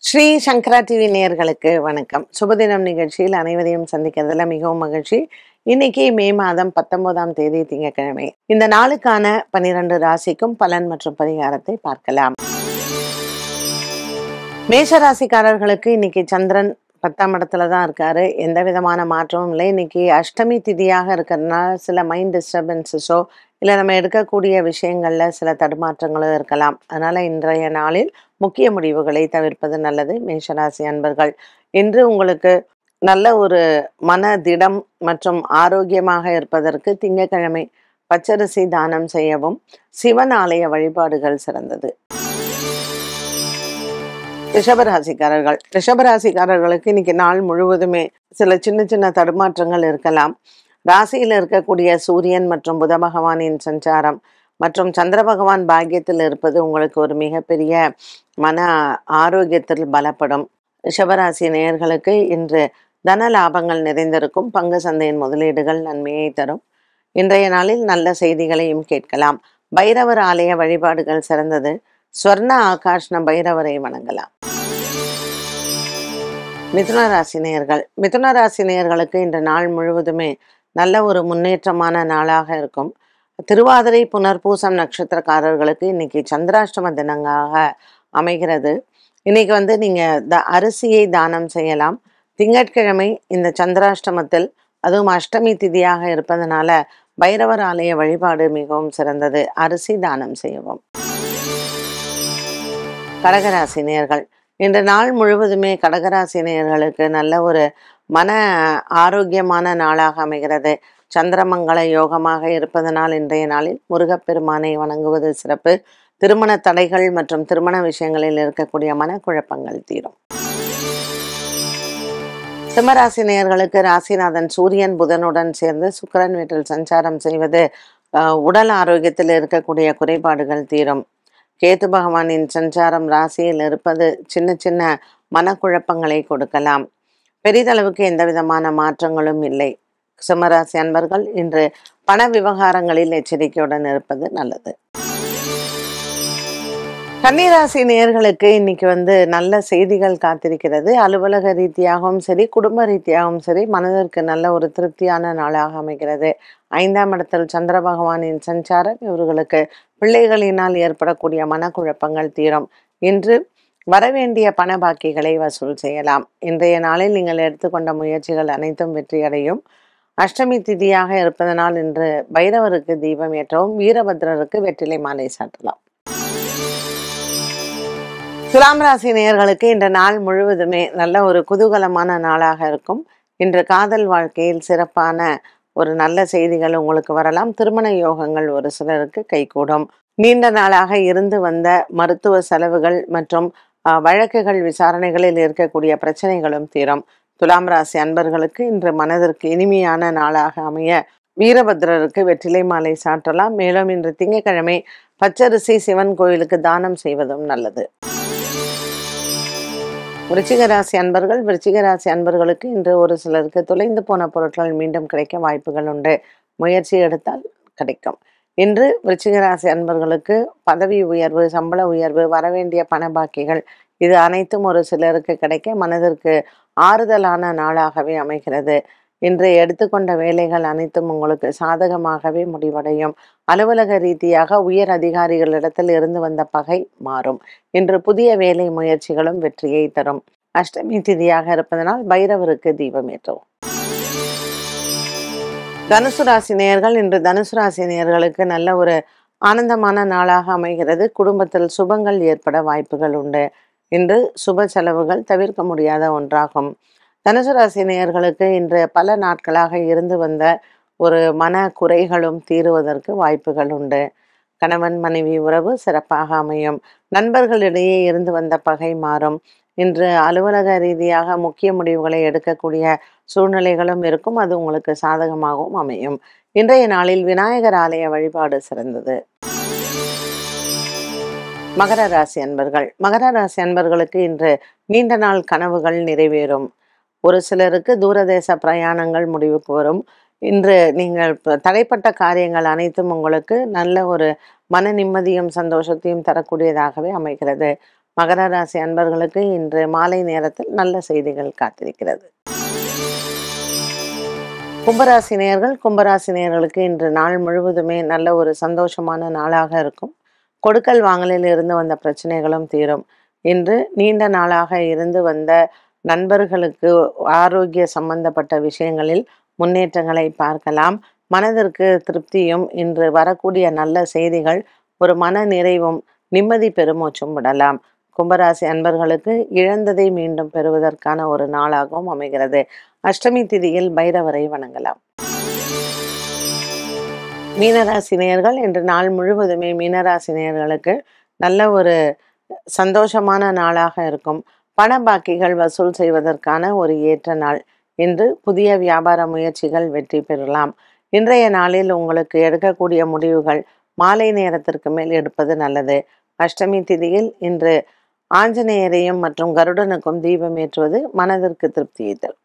ஸ்ரீ சங்கரா TV நேயர்களுக்கு வணக்கம். சுபதினம் நிகழ்ச்சியில் அனைவரையும் சந்திக்கிறதுல மிகவும் மகிழ்ச்சி. இன்னைக்கு மே மாதம் 19ஆம் தேதி திங்கட்கிழமை. இந்த நாளுக்கான 12 ராசிக்கும் பலன் மற்றும் பரிகாரத்தை பார்க்கலாம். மேஷ ராசிக்காரர்களுக்கு இன்னைக்கு சந்திரன் 10ஆம் இடத்துல தான் இருக்காரு. எந்த விதமான மாற்றமும் இல்லை. இன்னைக்கு அஷ்டமி திதியாக இருக்கிறதுனால சில மைண்ட் டிஸ்டர்பன்சஸோ இல்லை நம்ம எடுக்கக்கூடிய விஷயங்கள்ல சில தடுமாற்றங்களோ இருக்கலாம். அதனால இன்றைய நாளில் முக்கிய முடிவுகளை தவிர்ப்பது நல்லது. மேஷராசி அன்பர்கள், இன்று உங்களுக்கு நல்ல ஒரு மன திடம் மற்றும் ஆரோக்கியமாக இருப்பதற்கு திங்கட்கிழமை பச்சரிசி தானம் செய்யவும், சிவன் ஆலய வழிபாடுகள் சிறந்தது. ரிஷபராசிக்காரர்களுக்கு இன்னைக்கு நாள் முழுவதுமே சில சின்ன சின்ன தடுமாற்றங்கள் இருக்கலாம். ராசியில் இருக்கக்கூடிய சூரியன் மற்றும் புத பகவானின் சஞ்சாரம் மற்றும் சந்திர பகவான் பாக்கியத்தில் இருப்பது உங்களுக்கு ஒரு மிகப்பெரிய மன ஆரோக்கியத்தில் பலப்படும். ரிஷபராசி நேயர்களுக்கு இன்று தன லாபங்கள் நிறைந்திருக்கும். பங்கு சந்தையின் முதலீடுகள் நன்மையை தரும். இன்றைய நாளில் நல்ல செய்திகளையும் கேட்கலாம். பைரவர் ஆலய வழிபாடுகள் சிறந்தது. ஸ்வர்ண ஆகாஷ்ண பைரவரை வணங்கலாம். மிதுன ராசி நேயர்களுக்கு இன்று நாள் முழுவதுமே நல்ல ஒரு முன்னேற்றமான நாளாக இருக்கும். திருவாதிரை புனர்பூசம் நட்சத்திரக்காரர்களுக்கு இன்னைக்கு சந்திராஷ்டம தினங்களாக அமைகிறது. இன்னைக்கு நீங்க அரிசியை தானம் செய்யலாம். திங்கட்கிழமை இந்த சந்திராஷ்டமத்தில் அதுவும் அஷ்டமி திதியாக இருப்பதனால பைரவர் ஆலய வழிபாடு மிகவும் சிறந்தது. அரிசி தானம் செய்யவும். கடகராசி நேயர்கள், இன்று நாள் முழுவதுமே கடகராசி நேயர்களுக்கு நல்ல ஒரு மன ஆரோக்கியமான நாளாக அமைகிறது. சந்திரமங்கல யோகமாக இருப்பதனால் இன்றைய நாளில் முருகப்பெருமானை வணங்குவது சிறப்பு. திருமண தடைகள் மற்றும் திருமண விஷயங்களில் இருக்கக்கூடிய மனக்குழப்பங்கள் தீரும். சிம்மராசி நேயர்களுக்கு ராசிநாதன் சூரியன் புதனுடன் சேர்ந்து சுக்கிரன் வீட்டில் சஞ்சாரம் செய்வது உடல் ஆரோக்கியத்தில் இருக்கக்கூடிய குறைபாடுகள் தீரும். கேது பகவானின் சஞ்சாரம் ராசியில் இருப்பது சின்ன சின்ன மனக்குழப்பங்களை கொடுக்கலாம். பெரிதளவுக்கு எந்த விதமான மாற்றங்களும் இல்லை. சிம்மராசி அன்பர்கள் இன்று பண விவகாரங்களில் எச்சரிக்கையுடன் இருப்பது நல்லது. கன்னிராசி நேயர்களுக்கு இன்னைக்கு நல்ல செய்திகள் காத்திருக்கிறது. அலுவலக ரீதியாகவும் சரி, குடும்ப ரீதியாகவும் சரி, மனதிற்கு நல்ல ஒரு திருப்தியான நாளாக அமைகிறது. 5ஆம் இடத்தில் சந்திர பகவானின் சஞ்சாரம் இவர்களுக்கு பிள்ளைகளினால் ஏற்படக்கூடிய மனக்குழப்பங்கள் தீரும். இன்று வரவேண்டிய பண பாக்கிகளை வசூல் செய்யலாம். இன்றைய நாளில் நீங்கள் எடுத்துக்கொண்ட முயற்சிகள் அனைத்தும் வெற்றியடையும். அஷ்டமி திதியாக இருப்பதனால் இன்று பைரவருக்கு தீபம் ஏற்றவும், வீரபத்ரருக்கு வெற்றிலை மாலை சாட்டலாம். துலாம் ராசி நேயர்களுக்கு இன்று நாள் முழுவதுமே நல்ல ஒரு குதூகலமான நாளாக இருக்கும். இன்று காதல் வாழ்க்கையில் சிறப்பான ஒரு நல்ல செய்திகள் உங்களுக்கு வரலாம். திருமண யோகங்கள் ஒரு சிலருக்கு கைகூடும். நீண்ட நாளாக இருந்து வந்த மருத்துவ செலவுகள் மற்றும் வழக்குகள் விசாரணைகளில் இருக்கக்கூடிய பிரச்சனைகளும் தீரும். துலாம் ராசி அன்பர்களுக்கு இன்று மனதிற்கு இனிமையான நாளாக அமைய வீரபத்ரருக்கு வெற்றிலை மாலை சாற்றலாம். மேலும் இன்று திங்கட்கிழமை பச்சரிசி சிவன் கோயிலுக்கு தானம் செய்வதும் நல்லது. விருச்சிக ராசி அன்பர்களுக்கு இன்று ஒரு சிலருக்கு தொலைந்து போன பொருட்கள் மீண்டும் கிடைக்க வாய்ப்புகள் உண்டு. முயற்சி எடுத்தால் கிடைக்கும். இன்று விருச்சிக ராசி அன்பர்களுக்கு பதவி உயர்வு, சம்பள உயர்வு, வரவேண்டிய பண பாக்கிகள் இது அனைத்தும் ஒரு சிலருக்கு கிடைக்க மனதிற்கு ஆறுதலான நாளாகவே அமைகிறது. இன்று எடுத்துக்கொண்ட வேலைகள் அனைத்தும் உங்களுக்கு சாதகமாகவே முடிவடையும். அலுவலக ரீதியாக உயர் அதிகாரிகளிடத்தில் இருந்து வந்த பகை மாறும். இன்று புதிய வேலை முயற்சிகளும் வெற்றியை தரும். அஷ்டமி திதியாக இருப்பதனால் பைரவருக்கு தீபம் ஏற்றவும். தனுசு ராசி நேயர்கள், இன்று தனுசு ராசி நேயர்களுக்கு நல்ல ஒரு ஆனந்தமான நாளாக அமைகிறது. குடும்பத்தில் சுபங்கள் ஏற்பட வாய்ப்புகள் உண்டு. இன்று சுப செலவுகள் தவிர்க்க முடியாத ஒன்றாகும். தனுசு ராசி நேயர்களுக்கு இன்று பல நாட்களாக இருந்து வந்த ஒரு மன குறைகளும் தீருவதற்கு வாய்ப்புகள் உண்டு. கணவன் மனைவி உறவு சிறப்பாக அமையும். நண்பர்களிடையே இருந்து வந்த பகை மாறும். இன்று அலுவலக ரீதியாக முக்கிய முடிவுகளை எடுக்கக்கூடிய சூழ்நிலைகளும் இருக்கும். அது உங்களுக்கு சாதகமாகவும் அமையும். இன்றைய நாளில் விநாயகர் ஆலய வழிபாடு சிறந்தது. மகர ராசி அன்பர்களுக்கு இன்று நீண்ட நாள் கனவுகள் நிறைவேறும். ஒரு சிலருக்கு தூரதேச பிரயாணங்கள் முடிவுக்கு வரும். இன்று நீங்கள் தடைப்பட்ட காரியங்கள் அனைத்தும் உங்களுக்கு நல்ல ஒரு மன நிம்மதியும் சந்தோஷத்தையும் தரக்கூடியதாகவே அமைகிறது. மகர ராசி அன்பர்களுக்கு இன்று மாலை நேரத்தில் நல்ல செய்திகள் காத்திருக்கிறது. கும்பராசி நேயர்கள், கும்பராசி நேயர்களுக்கு இன்று நாள் முழுவதுமே நல்ல ஒரு சந்தோஷமான நாளாக இருக்கும். கொடுக்கல் வாங்கலில் இருந்து வந்த பிரச்சனைகளும் தீரும். இன்று நீண்ட நாளாக இருந்து வந்த நண்பர்களுக்கு ஆரோக்கிய சம்பந்தப்பட்ட விஷயங்களில் முன்னேற்றங்களை பார்க்கலாம். மனதிற்கு திருப்தியும், இன்று வரக்கூடிய நல்ல செய்திகள் ஒரு மன நிறைவும் நிம்மதி பெருமூச்சும் விடலாம். கும்பராசி அன்பர்களுக்கு இழந்ததை மீண்டும் பெறுவதற்கான ஒரு நாளாகவும் அமைகிறது. அஷ்டமி திதியில் பைரவரை வணங்கலாம். மீனராசி நேயர்கள், இன்று நாள் முழுவதுமே மீனராசி நேயர்களுக்கு நல்ல ஒரு சந்தோஷமான நாளாக இருக்கும். பண பாக்கிகள் வசூல் செய்வதற்கான ஒரு ஏற்ற நாள். இன்று புதிய வியாபார முயற்சிகள் வெற்றி பெறலாம். இன்றைய நாளில் உங்களுக்கு எடுக்கக்கூடிய முடிவுகள் மாலை நேரத்திற்கு மேல் எடுப்பது நல்லது. அஷ்டமி திதியில் இன்று ஆஞ்சநேயரையும் மற்றும் கருடனுக்கும் தீபம் ஏற்றுவது மனதிற்கு திருப்தியை தரும்.